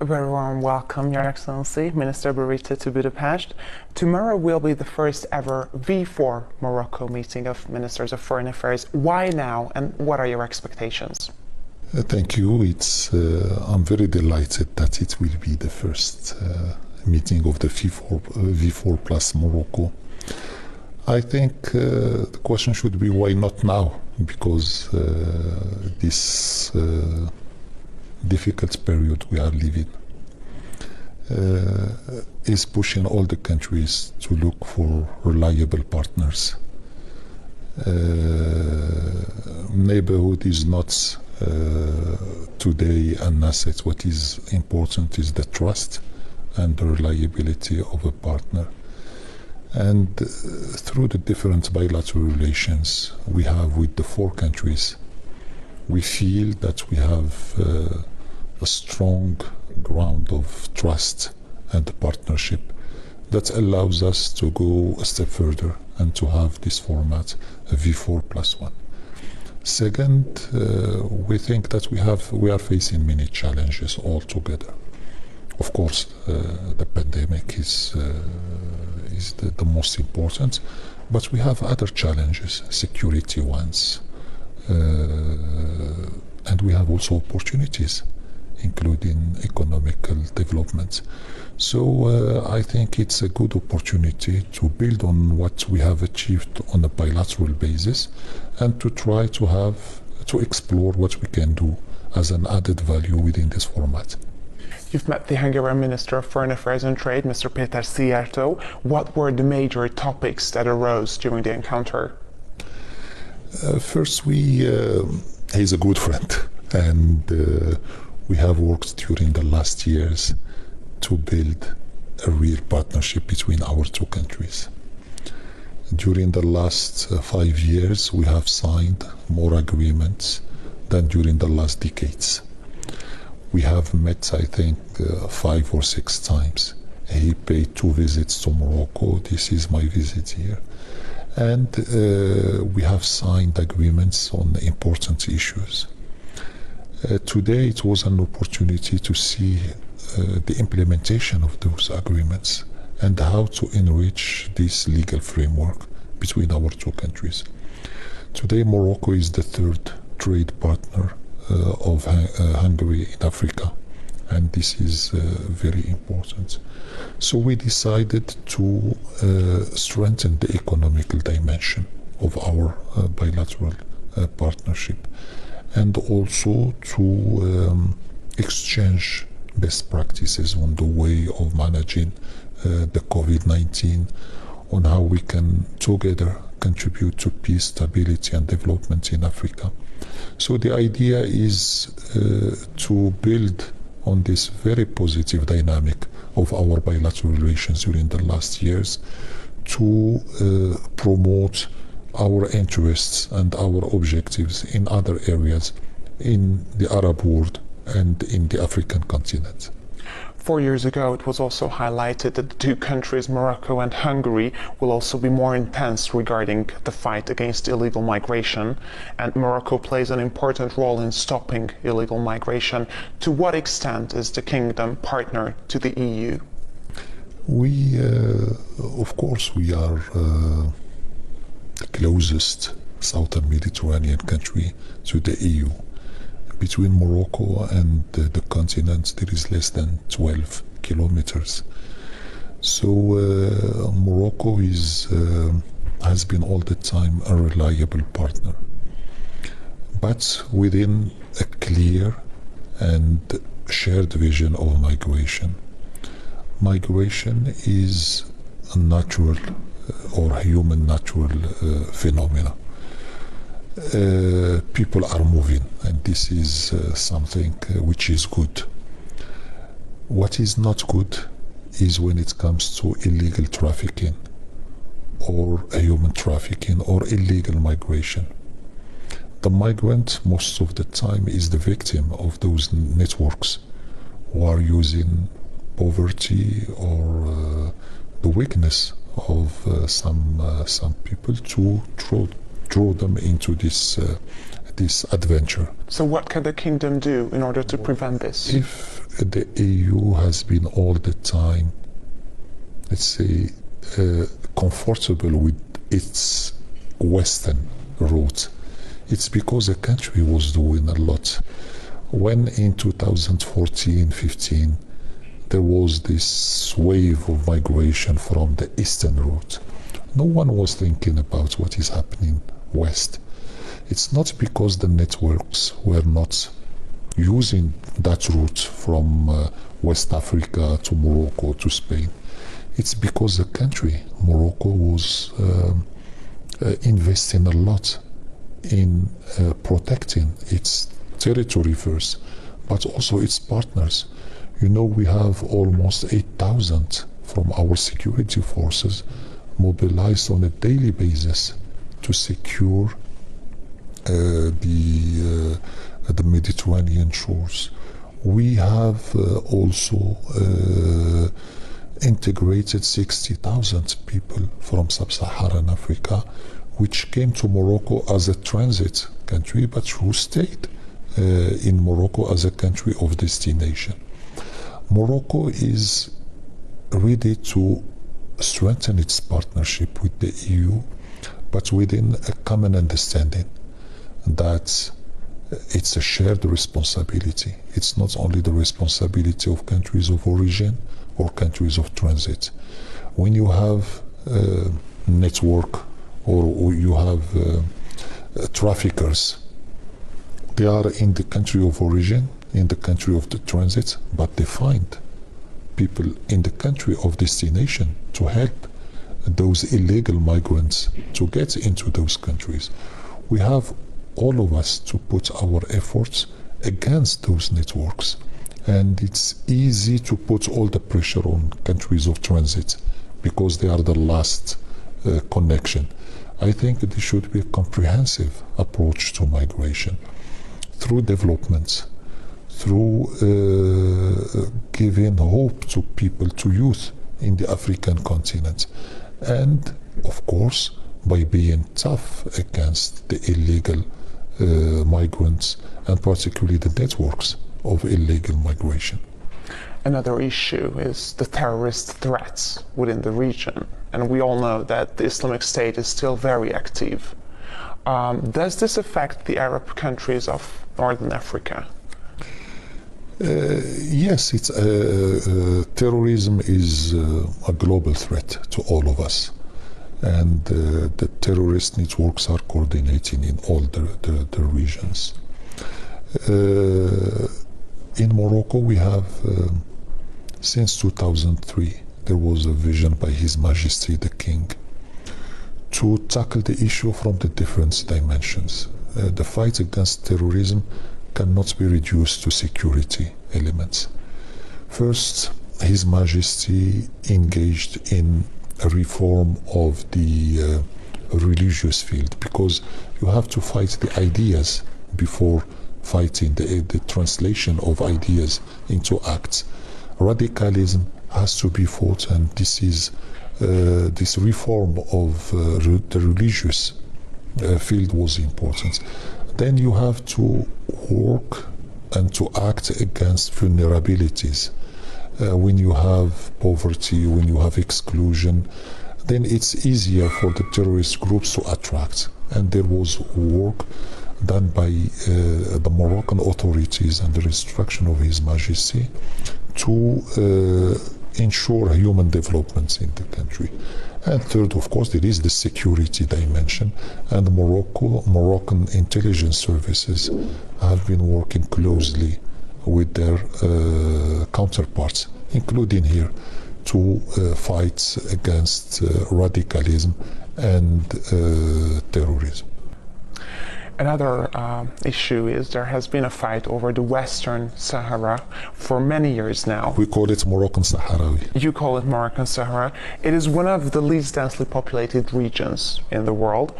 A very warm welcome, Your Excellency, Minister Bوريطة, to Budapest. Tomorrow will be the first ever V4 Morocco meeting of Ministers of Foreign Affairs. Why now, and what are your expectations? Thank you. I'm very delighted that it will be the first meeting of the V4 plus Morocco. I think the question should be why not now, because this difficult period we are living is pushing all the countries to look for reliable partners. Neighborhood is not today an asset. What is important is the trust and the reliability of a partner. And through the different bilateral relations we have with the four countries, we feel that we have a strong ground of trust and partnership that allows us to go a step further and to have this format, a V4+1. Second, we think that we are facing many challenges altogether. Of course, the pandemic is the most important, but we have other challenges, security ones, and we have also opportunities, including economical development. So I think it's a good opportunity to build on what we have achieved on a bilateral basis and to try to explore what we can do as an added value within this format. You've met the Hungarian Minister of Foreign Affairs and Trade, Mr. Péter Szijjártó. What were the major topics that arose during the encounter? First, he's a good friend, and we have worked during the last years to build a real partnership between our two countries. During the last 5 years, we have signed more agreements than during the last decades. We have met, I think, 5 or 6 times. He paid 2 visits to Morocco. This is my visit here. And we have signed agreements on important issues. Today it was an opportunity to see the implementation of those agreements and how to enrich this legal framework between our two countries. Today Morocco is the 3rd trade partner of Hungary in Africa, and this is very important. So we decided to strengthen the economical dimension of our bilateral partnership, and also to exchange best practices on the way of managing the COVID-19, on how we can together contribute to peace, stability and development in Africa. So the idea is to build on this very positive dynamic of our bilateral relations during the last years, to promote our interests and our objectives in other areas in the Arab world and in the African continent. 4 years ago, it was also highlighted that the two countries, Morocco and Hungary, will also be more intense regarding the fight against illegal migration. And Morocco plays an important role in stopping illegal migration. To what extent is the kingdom partner to the EU? Of course, we are the closest southern Mediterranean country to the EU. Between Morocco and the continent, there is less than 12 kilometers. So Morocco has been all the time a reliable partner, but within a clear and shared vision of migration. Migration is a natural or human natural phenomena. People are moving, and this is something which is good. What is not good is when it comes to illegal trafficking or human trafficking or illegal migration. The migrant most of the time is the victim of those networks who are using poverty or the weakness of some people to draw them into this adventure. So what can the kingdom do in order to prevent this? If the EU has been all the time, let's say, comfortable with its Western route, it's because the country was doing a lot. When in 2014-15 there was this wave of migration from the eastern route, no one was thinking about what is happening west. It's not because the networks were not using that route from West Africa to Morocco to Spain. It's because the country, Morocco, was investing a lot in protecting its territory first, but also its partners. You know, we have almost 8,000 from our security forces mobilized on a daily basis to secure the Mediterranean shores. We have also integrated 60,000 people from sub-Saharan Africa, which came to Morocco as a transit country, but who stayed in Morocco as a country of destination. Morocco is ready to strengthen its partnership with the EU, but within a common understanding that it's a shared responsibility. It's not only the responsibility of countries of origin or countries of transit. When you have a network or you have traffickers, they are in the country of origin, in the country of the transit, but they find people in the country of destination to help those illegal migrants to get into those countries. We have all of us to put our efforts against those networks, and it's easy to put all the pressure on countries of transit because they are the last connection. I think there should be a comprehensive approach to migration through development, through giving hope to people, to youth in the African continent, and of course by being tough against the illegal migrants, and particularly the networks of illegal migration. Another issue is the terrorist threats within the region, and we all know that the Islamic State is still very active. Does this affect the Arab countries of Northern Africa? Yes, it's terrorism is a global threat to all of us, and the terrorist networks are coordinating in all the regions. In Morocco, we have since 2003 there was a vision by His Majesty the King to tackle the issue from the different dimensions. The fight against terrorism cannot be reduced to security elements. First, His Majesty engaged in a reform of the religious field, because you have to fight the ideas before fighting the translation of ideas into acts. Radicalism has to be fought, and this is this reform of the religious field was important. Then you have to work and to act against vulnerabilities. When you have poverty, when you have exclusion, then it's easier for the terrorist groups to attract. And there was work done by the Moroccan authorities and the instruction of His Majesty to ensure human development in the country. And third, of course, there is the security dimension, and Moroccan intelligence services have been working closely with their counterparts, including here, to fight against radicalism and terrorism. Another issue is there has been a fight over the Western Sahara for many years now. We call it Moroccan Sahrawi. You call it Moroccan Sahara. It is one of the least densely populated regions in the world.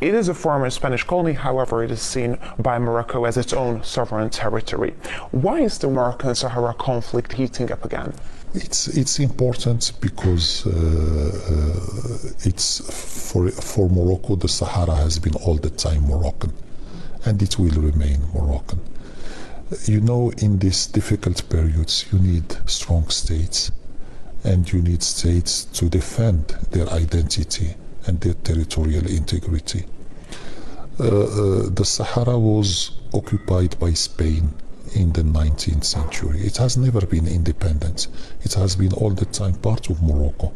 It is a former Spanish colony, however, it is seen by Morocco as its own sovereign territory. Why is the Moroccan Sahara conflict heating up again? It's important because it's for Morocco, the Sahara has been all the time Moroccan, and it will remain Moroccan. You know, in these difficult periods, you need strong states, and you need states to defend their identity and their territorial integrity. The Sahara was occupied by Spain in the 19th century. It has never been independent. It has been all the time part of Morocco.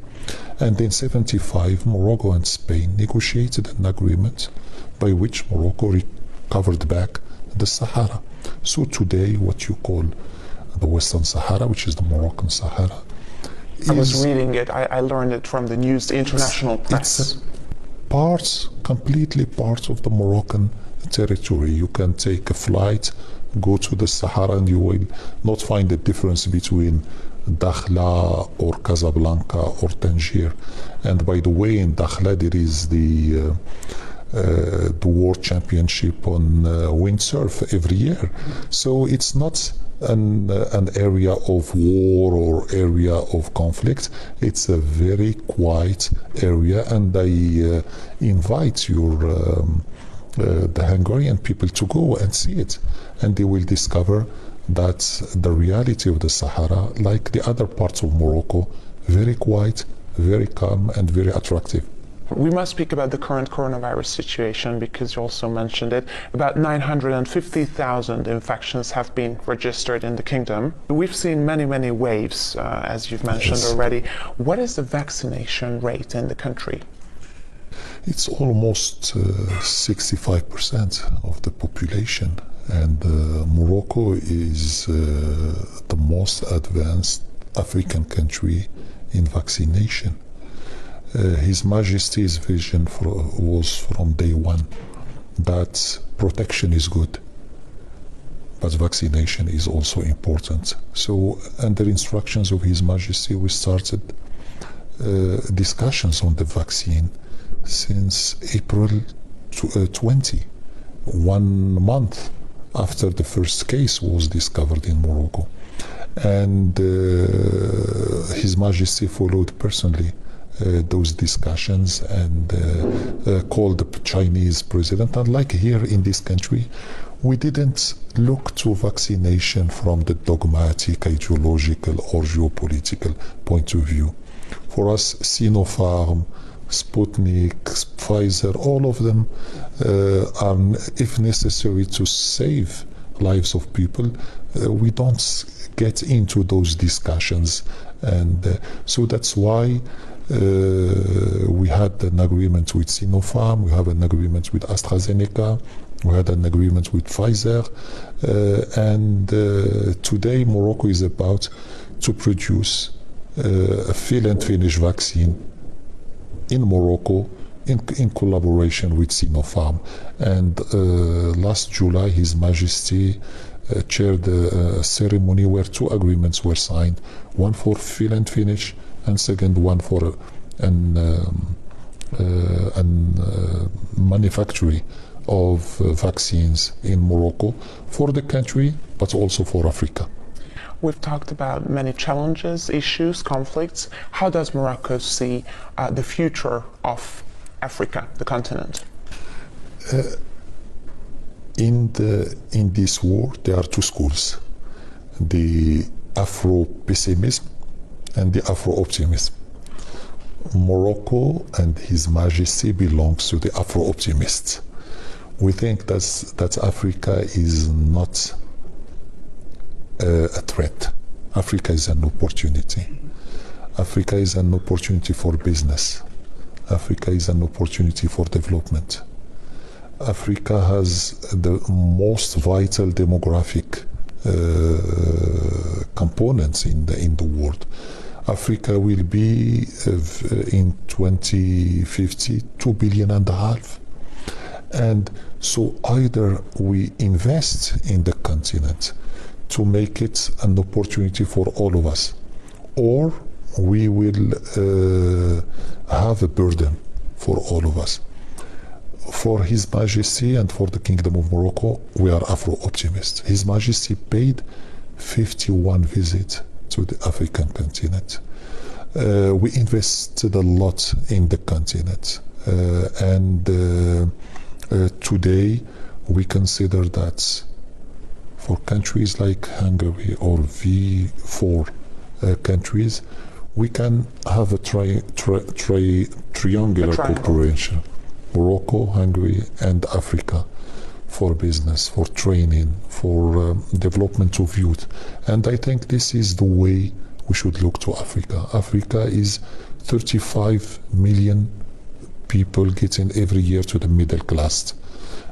And in 75, Morocco and Spain negotiated an agreement by which Morocco recovered back the Sahara. So today, what you call the Western Sahara, which is the Moroccan Sahara, I was reading it. I learned it from the news, the international press. It's completely part of the Moroccan territory. You can take a flight, go to the Sahara, and you will not find a difference between Dakhla or Casablanca or Tangier. And by the way, in Dakhla there is the World Championship on windsurf every year. So it's not an area of war or area of conflict. It's a very quiet area, and I invite the Hungarian people to go and see it, and they will discover that the reality of the Sahara, like the other parts of Morocco, very quiet, very calm, and very attractive. We must speak about the current coronavirus situation, because you also mentioned it. About 950,000 infections have been registered in the kingdom. We've seen many waves, as you've mentioned already. What is the vaccination rate in the country? It's almost 65% of the population, and Morocco is the most advanced African country in vaccination. His Majesty's vision was from day one that protection is good, but vaccination is also important. So under instructions of His Majesty, we started discussions on the vaccine since April 20, 1 month after the first case was discovered in Morocco. And His Majesty followed personally those discussions and called the Chinese president. Unlike here in this country, we didn't look to vaccination from the dogmatic, ideological, or geopolitical point of view. For us, Sinopharm, Sputnik, Pfizer, all of them are, if necessary to save lives of people, we don't get into those discussions. And so that's why we had an agreement with Sinopharm, we have an agreement with AstraZeneca, we had an agreement with Pfizer, and today Morocco is about to produce a fill and finish vaccine in Morocco in collaboration with Sinopharm. And last July, His Majesty chaired a ceremony where 2 agreements were signed, one for fill and finish, and second one for manufacturing of vaccines in Morocco for the country, but also for Africa. We've talked about many challenges, issues, conflicts. How does Morocco see the future of Africa, the continent? In this war, there are 2 schools: the Afro-pessimism and the Afro-optimism. Morocco and His Majesty belongs to the Afro-optimists. We think that Africa is not a threat. Africa is an opportunity. Africa is an opportunity for business. Africa is an opportunity for development. Africa has the most vital demographic components in the world. Africa will be in 2050 2.5 billion. And so either we invest in the continent to make it an opportunity for all of us, or we will have a burden for all of us. For His Majesty and for the Kingdom of Morocco, we are Afro-optimists. His Majesty paid 51 visits to the African continent. We invested a lot in the continent. And today we consider that for countries like Hungary or V4 countries, we can have a triangular cooperation, Morocco, Hungary, and Africa, for business, for training, for development of youth. And I think this is the way we should look to Africa. Africa is 35 million people getting every year to the middle class.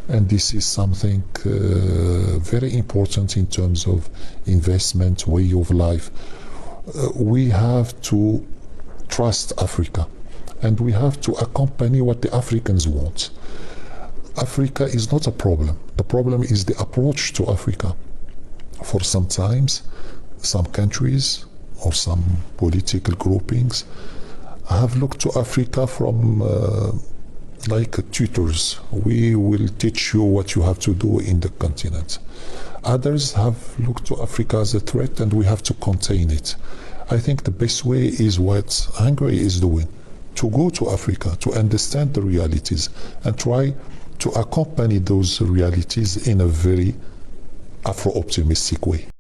And this is something very important in terms of investment, way of life. We have to trust Africa, and we have to accompany what the Africans want. Africa is not a problem. The problem is the approach to Africa. For sometimes, some countries or some political groupings have looked to Africa from like tutors. We will teach you what you have to do in the continent. Others have looked to Africa as a threat, and we have to contain it. I think the best way is what Hungary is doing, to go to Africa, to understand the realities, and try to accompany those realities in a very Afro-optimistic way.